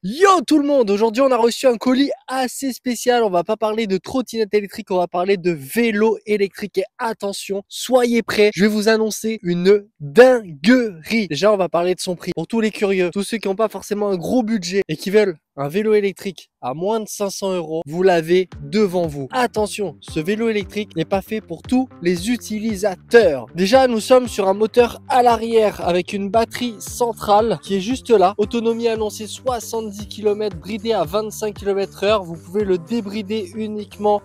Yo tout le monde, aujourd'hui on a reçu un colis assez spécial, on va pas parler de trottinette électrique, on va parler de vélo électrique et attention, soyez prêts, je vais vous annoncer une dinguerie. Déjà on va parler de son prix, pour tous les curieux, tous ceux qui n'ont pas forcément un gros budget et qui veulent un vélo électrique à moins de 500 €, vous l'avez devant vous. Attention, ce vélo électrique n'est pas fait pour tous les utilisateurs. Déjà, nous sommes sur un moteur à l'arrière avec une batterie centrale qui est juste là. Autonomie annoncée 70 km, bridé à 25 km/h. Vous pouvez le débrider uniquement,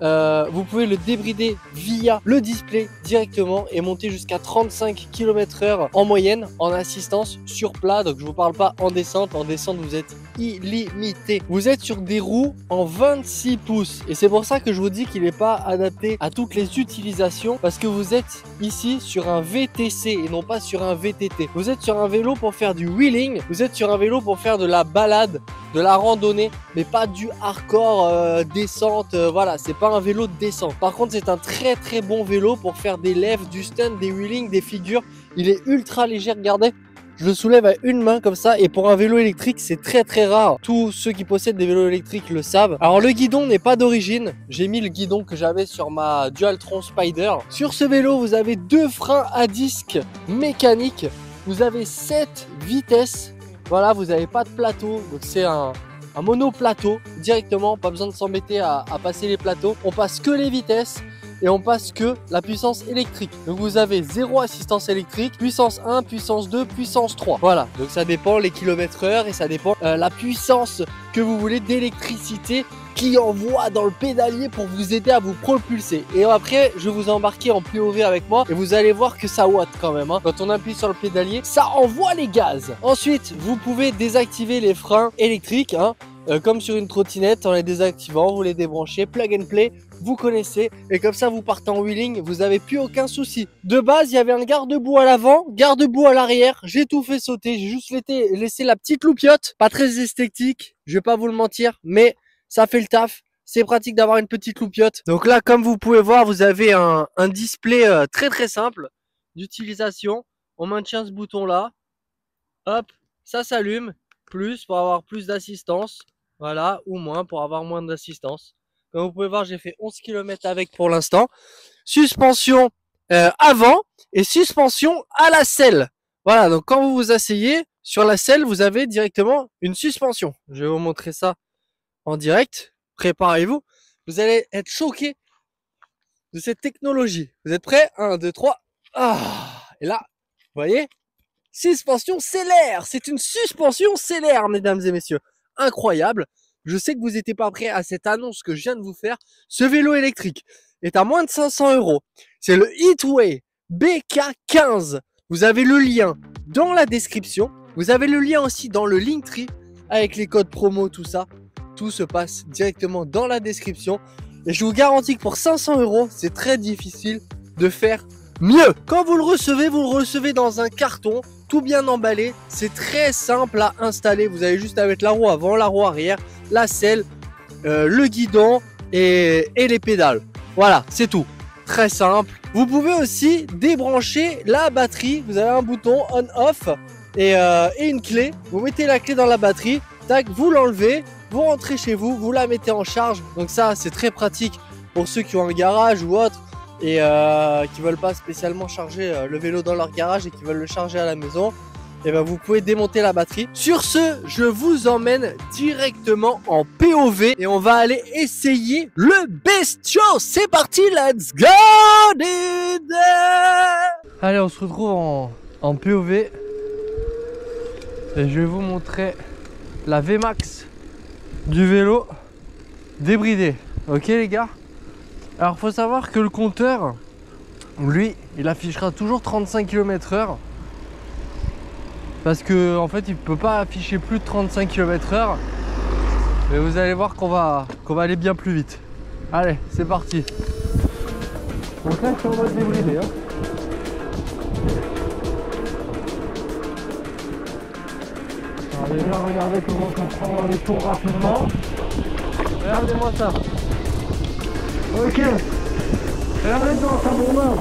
vous pouvez le débrider via le display directement et monter jusqu'à 35 km/h en moyenne en assistance sur plat. Donc je vous parle pas en descente. En descente, vous êtes illimité. Vous êtes sur des roues en 26 pouces et c'est pour ça que je vous dis qu'il n'est pas adapté à toutes les utilisations parce que vous êtes ici sur un VTC et non pas sur un VTT. Vous êtes sur un vélo pour faire du wheeling, vous êtes sur un vélo pour faire de la balade, de la randonnée, mais pas du hardcore descente. Voilà, c'est pas un vélo de descente. Par contre, c'est un très bon vélo pour faire des lèvres, du stunt, des wheelings, des figures. Il est ultra léger, regardez. Je le soulève à une main comme ça et pour un vélo électrique c'est très rare. Tous ceux qui possèdent des vélos électriques le savent. Alors le guidon n'est pas d'origine. J'ai mis le guidon que j'avais sur ma Dualtron Spider. Sur ce vélo vous avez deux freins à disque mécaniques. Vous avez 7 vitesses. Voilà, vous n'avez pas de plateau. Donc c'est un monoplateau directement. Pas besoin de s'embêter à passer les plateaux. On passe que les vitesses. Et on passe que la puissance électrique. Donc vous avez 0 assistance électrique, puissance 1, puissance 2, puissance 3. Voilà, donc ça dépend les kilomètres/heure et ça dépend la puissance que vous voulez d'électricité qui envoie dans le pédalier pour vous aider à vous propulser. Et après, je vais vous embarquer en POV avec moi et vous allez voir que ça watt quand même. Quand on appuie sur le pédalier, ça envoie les gaz. Ensuite, vous pouvez désactiver les freins électriques, comme sur une trottinette, en les désactivant, vous les débranchez, plug and play, vous connaissez, et comme ça vous partez en wheeling, vous n'avez plus aucun souci. De base, il y avait un garde-boue à l'avant, garde-boue à l'arrière, j'ai tout fait sauter, j'ai juste laissé la petite loupiote, pas très esthétique, je vais pas vous le mentir, mais ça fait le taf. C'est pratique d'avoir une petite loupiote. Donc là, comme vous pouvez voir, vous avez un display très simple d'utilisation. On maintient ce bouton là, hop, ça s'allume, plus pour avoir plus d'assistance, voilà, ou moins pour avoir moins d'assistance. Comme vous pouvez voir, j'ai fait 11 km avec pour l'instant. Suspension avant et suspension à la selle. Voilà, donc quand vous vous asseyez sur la selle, vous avez directement une suspension. Je vais vous montrer ça en direct. Préparez-vous. Vous allez être choqués de cette technologie. Vous êtes prêts? 1, 2, 3. Ah, et là, vous voyez, suspension stellaire. C'est une suspension stellaire, mesdames et messieurs. Incroyable. Je sais que vous n'étiez pas prêts à cette annonce que je viens de vous faire. Ce vélo électrique est à moins de 500 €. C'est le Heatway BK15. Vous avez le lien dans la description. Vous avez le lien aussi dans le Linktree avec les codes promo, tout ça. Tout se passe directement dans la description. Et je vous garantis que pour 500 €, c'est très difficile de faire mieux. Quand vous le recevez dans un carton, tout bien emballé. C'est très simple à installer. Vous avez juste à mettre la roue avant, la roue arrière, la selle, le guidon et les pédales. Voilà, c'est tout. Très simple. Vous pouvez aussi débrancher la batterie. Vous avez un bouton on-off et une clé. Vous mettez la clé dans la batterie. Tac, vous l'enlevez. Vous rentrez chez vous. Vous la mettez en charge. Donc ça, c'est très pratique pour ceux qui ont un garage ou autre. Et qui veulent pas spécialement charger le vélo dans leur garage et qui veulent le charger à la maison, et ben vous pouvez démonter la batterie. Sur ce, je vous emmène directement en POV et on va aller essayer le bestiau. C'est parti, let's go! Allez, on se retrouve en POV et je vais vous montrer la VMAX du vélo débridé. Ok les gars? Alors faut savoir que le compteur, lui, il affichera toujours 35 km/h parce que en fait il peut pas afficher plus de 35 km/h. Mais vous allez voir qu'on va aller bien plus vite. Allez, c'est parti. Donc là je suis en mode débridé. Alors déjà regardez comment on prend les tours rapidement. Regardez-moi ça. Ok, et là maintenant ça bombarde.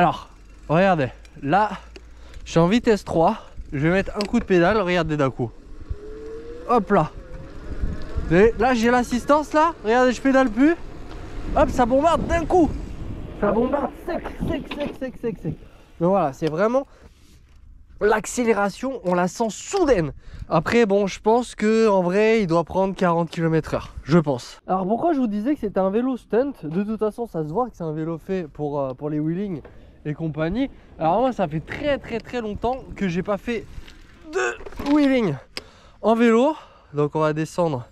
Alors, regardez, là, je suis en vitesse 3. Je vais mettre un coup de pédale, regardez d'un coup. Hop là. Et là, j'ai l'assistance là. Regardez, je pédale plus. Hop, ça bombarde d'un coup. Ça bombarde sec. Donc voilà, c'est vraiment l'accélération, on la sent soudaine. Après, bon, je pense que en vrai, il doit prendre 40 km/h, je pense. Alors pourquoi je vous disais que c'était un vélo stunt? De toute façon, ça se voit que c'est un vélo fait pour les wheeling et compagnie. Alors moi, ça fait très longtemps que j'ai pas fait de wheeling en vélo. Donc on va descendre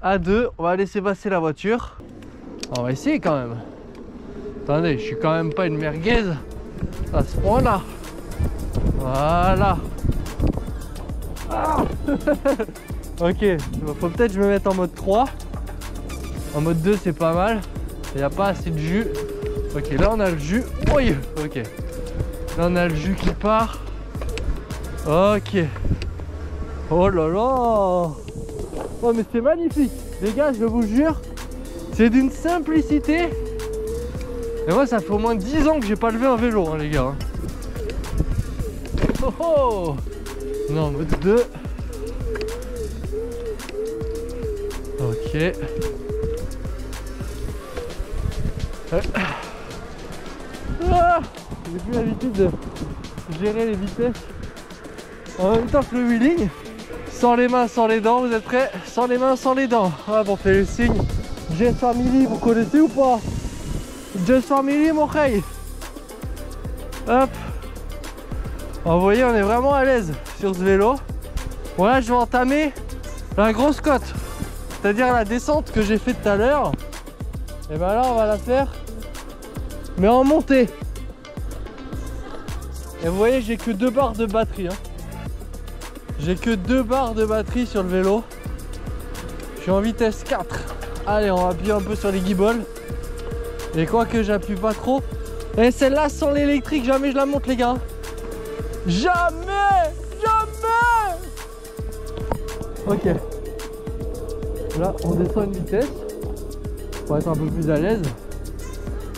à 2, on va laisser passer la voiture. On va essayer quand même. Attendez, je suis quand même pas une merguez à ce point là. Voilà. Ah ok, faut peut-être que je me mette en mode 3. En mode 2 c'est pas mal. Il n'y a pas assez de jus. Ok, là on a le jus. Oui, ok. Là on a le jus qui part. Ok. Oh là là. Oh mais c'est magnifique. Les gars, je vous jure, c'est d'une simplicité. Et moi ça fait au moins 10 ans que j'ai pas levé un vélo hein, les gars. Oh oh. Non, mode 2. Ok. Ah, j'ai plus l'habitude de gérer les vitesses en même temps que le wheeling. Sans les mains, sans les dents, vous êtes prêts? Sans les mains, sans les dents. Ah, on fait le signe. Just Family, vous connaissez ou pas? Just Family, mon rey. Hop. Alors, vous voyez, on est vraiment à l'aise sur ce vélo. Bon, là, je vais entamer la grosse côte. C'est-à-dire la descente que j'ai fait tout à l'heure. Et ben là, on va la faire, mais en montée. Et vous voyez, j'ai que 2 barres de batterie. Hein. J'ai que 2 barres de batterie sur le vélo. Je suis en vitesse 4. Allez, on va appuyer un peu sur les guibolles. Et quoi que j'appuie pas trop. Et celle-là, sans l'électrique, jamais je la monte, les gars. Jamais. Ok. Là, on descend une vitesse pour être un peu plus à l'aise.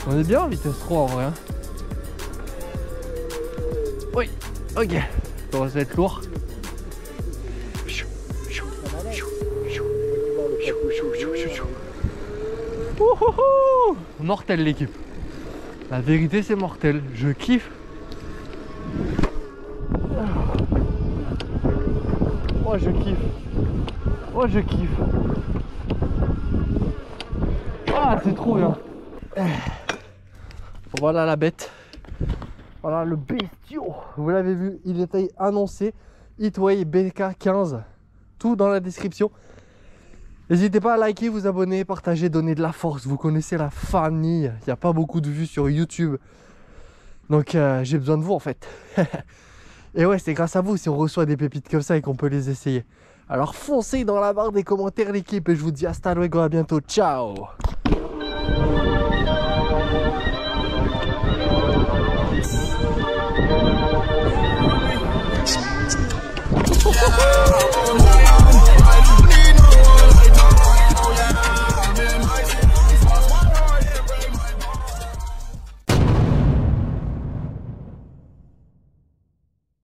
On est bien en vitesse 3 en vrai. Hein. Oui, ok. Ça va être lourd. Mortel l'équipe. La vérité c'est mortel. Je kiffe. Oh je kiffe. Oh je kiffe. Ah c'est trop bien. Voilà la bête. Voilà le bestiau. Vous l'avez vu, il était annoncé. Heatwave BK15. Tout dans la description. N'hésitez pas à liker, vous abonner, partager, donner de la force. Vous connaissez la famille. Il n'y a pas beaucoup de vues sur YouTube. Donc j'ai besoin de vous en fait. Et ouais, c'est grâce à vous si on reçoit des pépites comme ça et qu'on peut les essayer. Alors foncez dans la barre des commentaires l'équipe et je vous dis hasta luego, à bientôt. Ciao.